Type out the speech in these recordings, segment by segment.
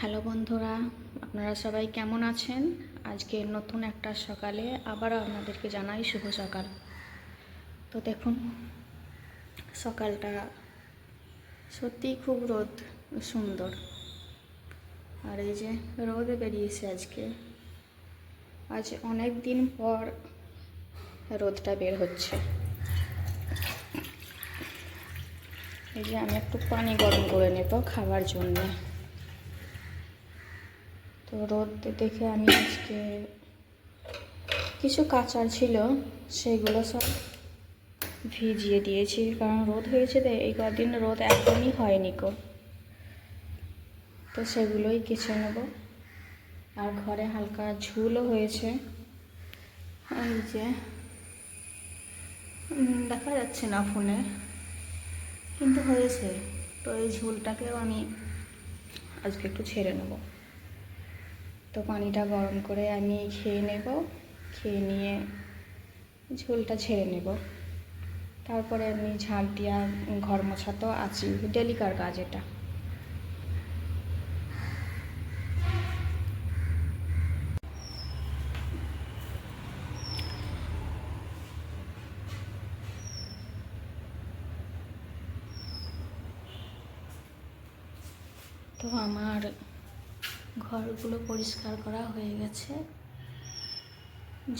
Hello বন্ধুরা, আপনারা সবাই কেমন আছেন? আজকে নতুন একটা সকালে আবারও আপনাদেরকে জানাই শুভ সকাল। তো দেখুন, সকালটা সত্যিই খুব সুন্দর। আর এই যে রোদ বেরিয়েছে আজ অনেক দিন পর রোদটা বের হচ্ছে। এই যে আমি একটু পানি গরম করে নেব খাবার জন্য। তো রোদ দেখে আমি আজকে কিছু কাঁচার ছিল, সেগুলো সব ভিজিয়ে দিয়েছি, কারণ রোদ হয়েছে তো এই কদিন রোদ একদমই হয়নি তো সেগুলোই কেচে নেব। আর ঘরে হালকা ঝুলও হয়েছে, এই যে দেখা যাচ্ছে না ফোনে, কিন্তু হয়েছে। তো এই ঝুলটাকেও আমি আজকে একটু ছেড়ে নেব। তো পানিটা গরম করে আমি খেয়ে নিয়ে ঝোলটা ছেড়ে নেব। তারপরে আমি ঝাঁট দিয়া ঘর মোছা তো আছি, ডেলিকার কাজ এটা। তো আমার ঘরগুলো পরিষ্কার করা হয়ে গেছে।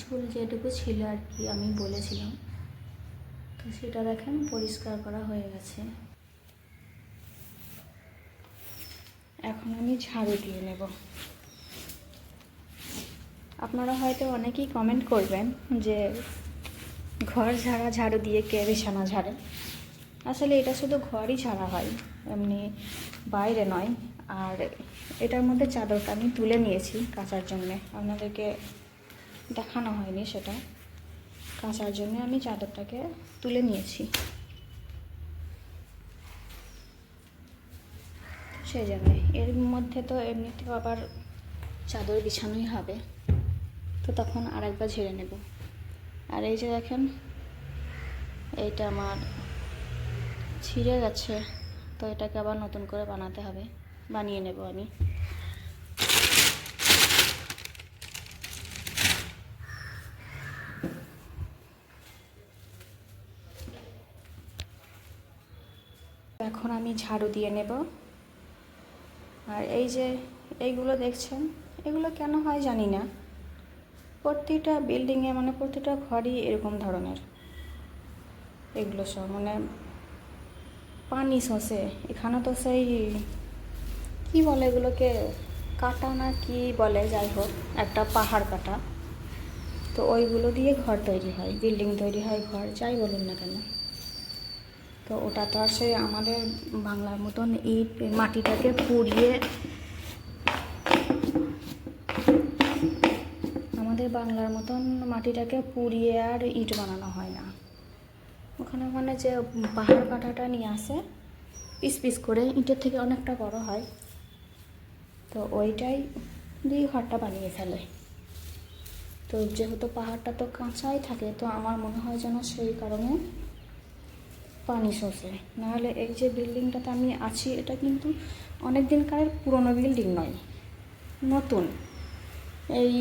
ঝুল যেটুকু ছিল আর কি আমি বলেছিলাম, তো সেটা দেখেন পরিষ্কার করা হয়ে গেছে। এখন আমি ঝাড়ু দিয়ে নেব। আপনারা হয়তো অনেকেই কমেন্ট করবেন যে ঘর ঝাড়ু দিয়ে কে বিছানা ঝাড়ে। আসলে এটা শুধু ঘরই ঝাড়া হয়, এমনি বাইরে নয়। আর এটার মধ্যে চাদরটা আমি তুলে নিয়েছি কাচার জন্যে, আপনাদেরকে দেখানো হয়নি সেটা। কাচার জন্য আমি চাদরটাকে তুলে নিয়েছি, সেই জন্যে। এর মধ্যে তো এমনিতেও আবার চাদর বিছানোই হবে, তো তখন আরেকবার ঝেড়ে নেব। আর এই যে দেখেন, এইটা আমার ছিঁড়ে গেছে, তো এটাকে আবার নতুন করে বানিয়ে নেব আমি। এখন আমি ঝাড়ু দিয়ে নেব। আর এই যে এইগুলো দেখছেন, এগুলো কেন হয় জানি না, প্রতিটা বিল্ডিংয়ে মানে প্রতিটা ঘরই এরকম ধরনের। এগুলো সব মানে পানি শোষে। এখানে তো সেই কী বলে এগুলোকে, কাটা না কি বলে, যাই হোক একটা পাহাড় কাটা, তো ওইগুলো দিয়ে ঘর তৈরি হয়, বিল্ডিং তৈরি হয়, ঘর যাই বলুন না কেন। তো ওটা তো আর সেই আমাদের বাংলার মতন ইট মাটিটাকে পুড়িয়ে, আর ইট বানানো হয় না। ওখানে যে পাহাড় কাঁটাটা নিয়ে আসে পিস পিস করে, ইটের থেকে অনেকটা বড় হয়, তো ওইটাই দিয়ে ঘরটা বানিয়ে ফেলে। তো যেহেতু পাহাড়টা তো কাঁচাই থাকে, তো আমার মনে হয় যেন সেই কারণে পানি শোষে। নাহলে এই যে বিল্ডিংটাতে আমি আছি, এটা কিন্তু অনেক দিনকার পুরনো বিল্ডিং নয়, নতুন। এই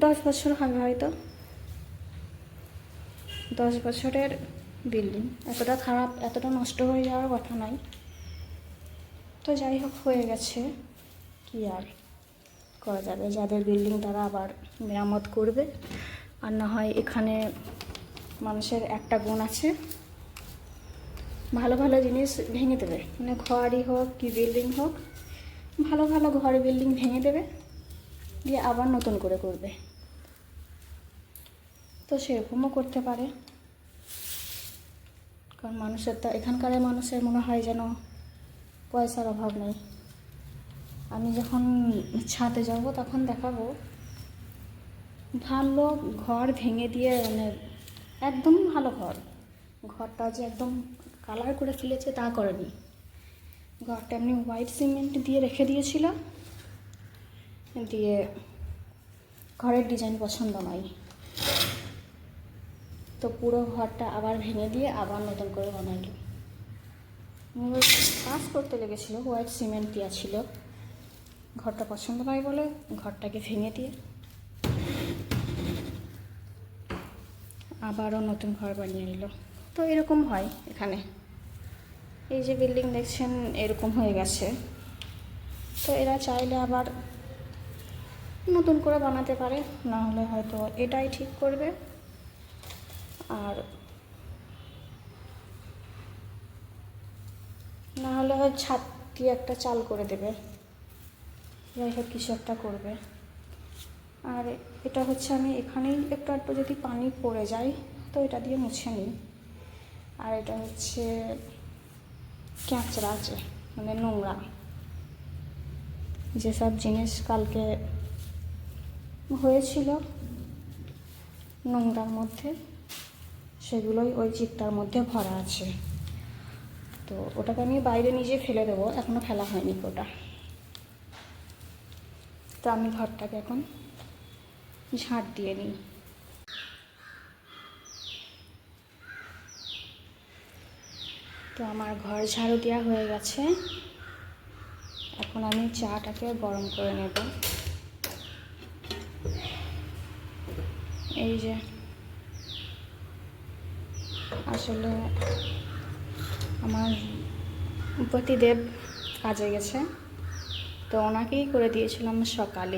10 বছর হবে হয়তো, 10 বছরের বিল্ডিং। এতটা খারাপ, এতটা নষ্ট হয়ে যাওয়ার কথা নয়। তো যাই হোক, হয়ে গেছে, কি আর করা যাবে। যাদের বিল্ডিং তারা আবার মেরামত করবে, আর না হয় এখানে মানুষের একটা গুণ আছে, ভালো ভালো জিনিস ভেঙে দেবে, মানে ঘরই হোক কি বিল্ডিং হোক, ভালো ভালো ঘর বিল্ডিং ভেঙে দেবে, দিয়ে আবার নতুন করে করবে। তো সেরকমও করতে পারে, কারণ মানুষের তো এখানকার মানুষের মনে হয় যেন পয়সার অভাব নেই। আমি যখন ছাদে যাব তখন দেখাবো ভালো ঘর ভেঙে দিয়ে, মানে একদম ভালো ঘরটা যে একদম কালার করে ফেলেছে তা করেনি। ঘরটা এমনি হোয়াইট সিমেন্ট দিয়ে রেখে দিয়েছিল, দিয়ে ঘরের ডিজাইন পছন্দ নয়, তো পুরো ঘরটা আবার ভেঙে দিয়ে আবার নতুন করে বানাইল। কাজ করতে লেগেছিলো, হোয়াইট সিমেন্ট দেওয়া ছিল, ঘরটা পছন্দ নয় বলে ঘরটাকে ভেঙে দিয়ে আবারও নতুন ঘর বানিয়ে নিল। তো এরকম হয় এখানে, এই যে বিল্ডিং দেখছেন এরকম হয়ে গেছে। তো এরা চাইলে আবার নতুন করে বানাতে পারে, না হলে হয়তো এটাই ঠিক করবে আর না হলে হয় ছাদ দিয়ে একটা চাল করে দেবে, যাই হোক কিছু একটা করবে। আর এটা হচ্ছে আমি এখানেই একটু একটু যদি পানি পড়ে যায় তো এটা দিয়ে মুছে নিই। আর এটা হচ্ছে ক্যাঁচড়া আছে, মানে নোংরা যেসব জিনিস কালকে হয়েছিল নোংরার মধ্যে, সেগুলোই ওই চিকটার মধ্যে ভরা আছে। তো ওটাকে আমি বাইরে নিজে ফেলে দেবো, এখনও ফেলা হয়নি ওটা। তো আমি ঘরটাকে এখন ঝাঁট দিয়ে নিই। তো আমার ঘর ঝাড়ু দেওয়া হয়ে গেছে, এখন আমি চাটাকে গরম করে নেব। এই যে আসলে আমার পতিদেব কাজে গেছে, তো ওনাকেই করে দিয়েছিলাম সকাল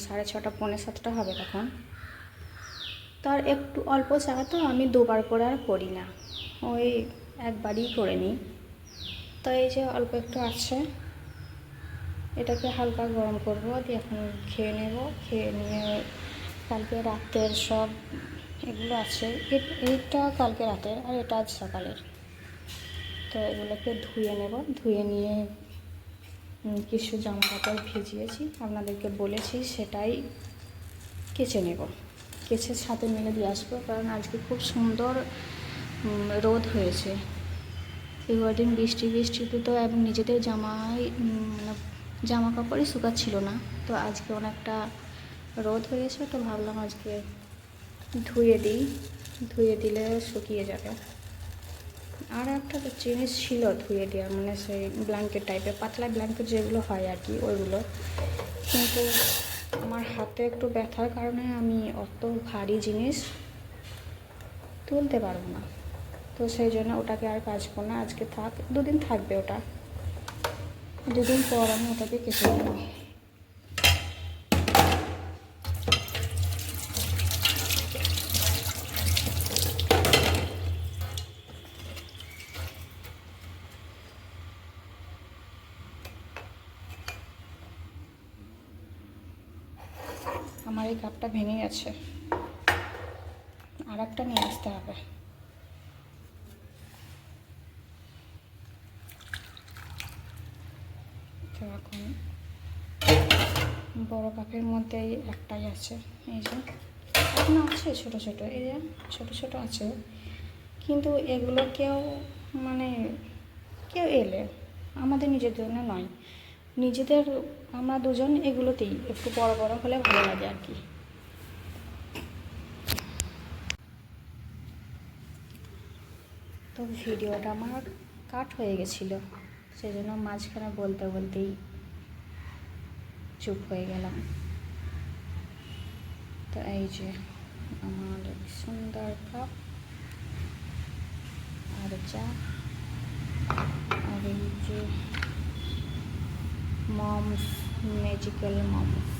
6:30 পৌনে 7টা হবে তখন। তার একটু অল্প চা, তো আমি দুবার করে আর করি না, ওই একবারই করে নিই। তো এই যে অল্প একটু আছে, এটাকে হালকা গরম করব, দিয়ে এখন খেয়ে নেব। খেয়ে নিয়ে কালকে রাতের সব এগুলো আছে, এইটা কালকে রাতের আর এটা আজ সকালের, তো এগুলোকে ধুয়ে নেব। ধুয়ে নিয়ে কিছু জামা কাপড় ভিজিয়েছি, আপনাদেরকে বলেছি সেটাই কেচে নেব। কেচে ছাদে মেলে দিয়ে আসবো, কারণ আজকে খুব সুন্দর রোদ হয়েছে। এই কদিন বৃষ্টিতে তো এবং নিজেদের জামা কাপড়ই শুকাচ্ছিল না, তো আজকে অনেকটা রোদ হয়েছে, তো ভাবলাম আজকে ধুয়ে দিই, ধুয়ে দিলে শুকিয়ে যাবে। আর একটা জিনিস ছিল ধুয়ে দেওয়া, মানে সেই ব্ল্যাঙ্কেট টাইপের পাতলা ব্ল্যাঙ্কেট যেগুলো হয় আর কি, ওইগুলো, কিন্তু আমার হাতে একটু ব্যথার কারণে আমি অত ভারী জিনিস তুলতে পারবো না, তো সেই জন্য ওটাকে আর কাচবো না। আজকে থাক, 2 দিন থাকবে ওটা, 2 দিন পর আমি ওটাকে কেচে দেবো। আমার এই কাপটা ভেঙে গেছে, আর একটা নিয়ে আসতে হবে। তো এখন বড় কাপের মধ্যেই একটাই আছে, এই যে এখন আছে ছোটো ছোটো, এই যে ছোটো ছোটো আছে, কিন্তু এগুলো মানে কেউ এলে আমাদের নিজের জন্য নয়, নিজেদের আমরা দুজন এগুলোতেই একটু বড় বড় হলে ভালো লাগে আর কি। তো ভিডিওটা আমার কাট হয়ে গেছিলো, সেই জন্য মাঝখানে বলতে বলতেই চুপ হয়ে গেলাম। তো এই যে আমার সুন্দর কাপ আর চা, আর এই যে মমস ম্যাজিক্যাল মমস,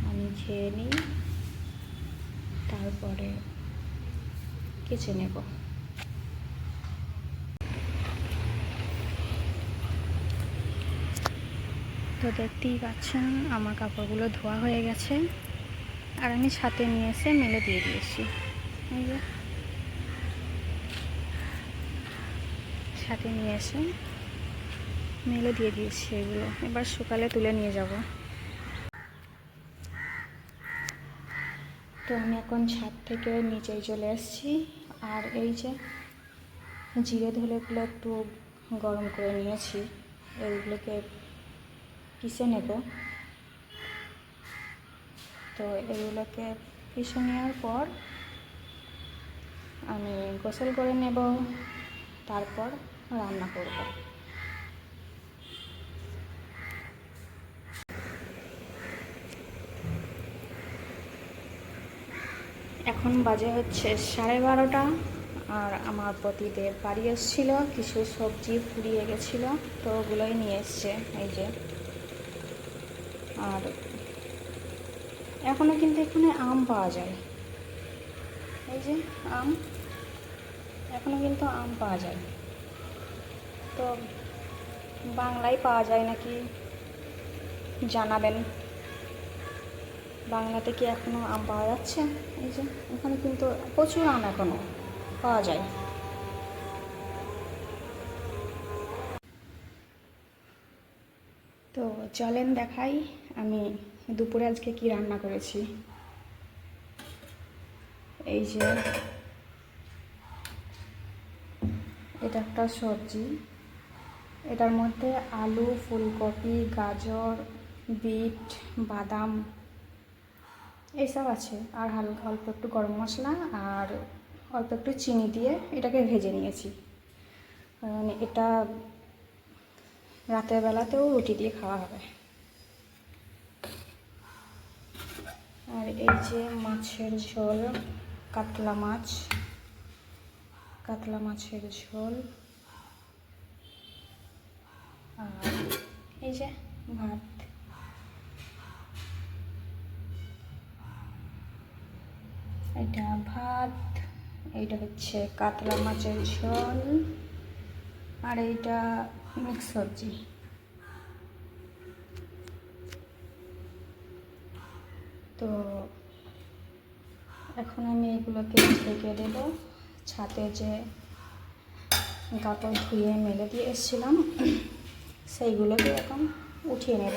আমি খেয়ে নিই, তারপরে কেচে নেব। তো দেখতেই পাচ্ছেন আমার কাপড়গুলো ধোয়া হয়ে গেছে, আর আমি ছাদে নিয়ে এসে মেলে দিয়ে দিয়েছি। এই যে ছাদে নিয়ে এসে মেলে দিয়ে দিয়েছি, এগুলো এবার সকালে তুলে নিয়ে যাব। তো আমি এখন ছাদ থেকে নিচেই চলে এসেছি, আর এই যে জিরে ধনেগুলো একটু গরম করে নিয়েছি, এইগুলোকে পিষে নেব। তো এগুলোকে পিষে নেওয়ার পর আমি গোসল করে নেব, তারপর রান্না করব। এখন বাজে হচ্ছে 12:30, আর আমার পতিদেব বাড়ি এসেছিলো, কিছু সবজি ফুরিয়ে গেছিলো, তো ওগুলোই নিয়ে এসছে। এই যে, আর এখনও কিন্তু এখানে আম পাওয়া যায়। এই যে আম, এখনও কিন্তু আম পাওয়া যায়। তো বাংলায় পাওয়া যায় নাকি জানাবেন, বাংলাতে কি এখনও আম পাওয়া যাচ্ছে? এই যে এখানে কিন্তু প্রচুর আম এখনও পাওয়া যায়। তো চলেন দেখাই আমি দুপুরে আজকে কি রান্না করেছি। এই যে এটা একটা সবজি, এটার মধ্যে আলু, ফুলকপি, গাজর, বিট, বাদাম এইসব আছে, আর হালকা অল্প একটু গরম মশলা আর অল্প একটু চিনি দিয়ে এটাকে ভেজে নিয়েছি, কারণ এটা রাতের বেলাতেও রুটি দিয়ে খাওয়া হবে। আর এই যে মাছের ঝোল, কাতলা মাছের ঝোল, আর এই যে ভাত। এটা ভাত, এইটা হচ্ছে কাতলা মাছের ঝোল, আর এইটা মিক্স সবজি। তো এখন আমি এগুলোকে ঢেকে দেব। ছাদে যে কাপড় ধুয়ে মেলে দিয়ে এসেছিলাম সেইগুলোকে এখন উঠিয়ে নেব,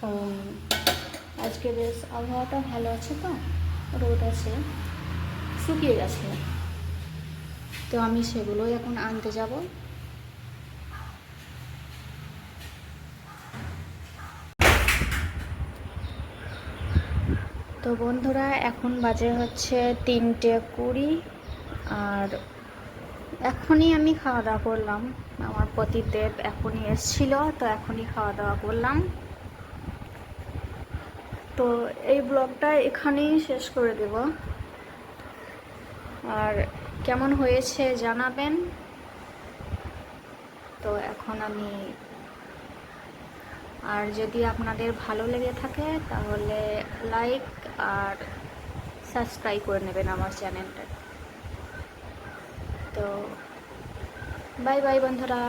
কারণ আজকে বেশ আবহাওয়াটা ভালো আছে, তো রোদ আছে, শুকিয়ে গেছে। তো আমি সেগুলোই এখন আনতে যাব। তো বন্ধুরা, এখন বাজে হচ্ছে 3:20, আর এখনই আমি খাওয়া দাওয়া করলাম। আমার পতিদেব এখনই এসেছিল, তো এখনই খাওয়া দাওয়া করলাম। তো এই ব্লগটা এখানেই শেষ করে দেব, আর কেমন হয়েছে জানাবেন। তো এখন আমি, আর যদি আপনাদের ভালো লেগে থাকে তাহলে লাইক আর সাবস্ক্রাইব করে নেবেন আমার চ্যানেলটা। তো বাই বাই বন্ধুরা।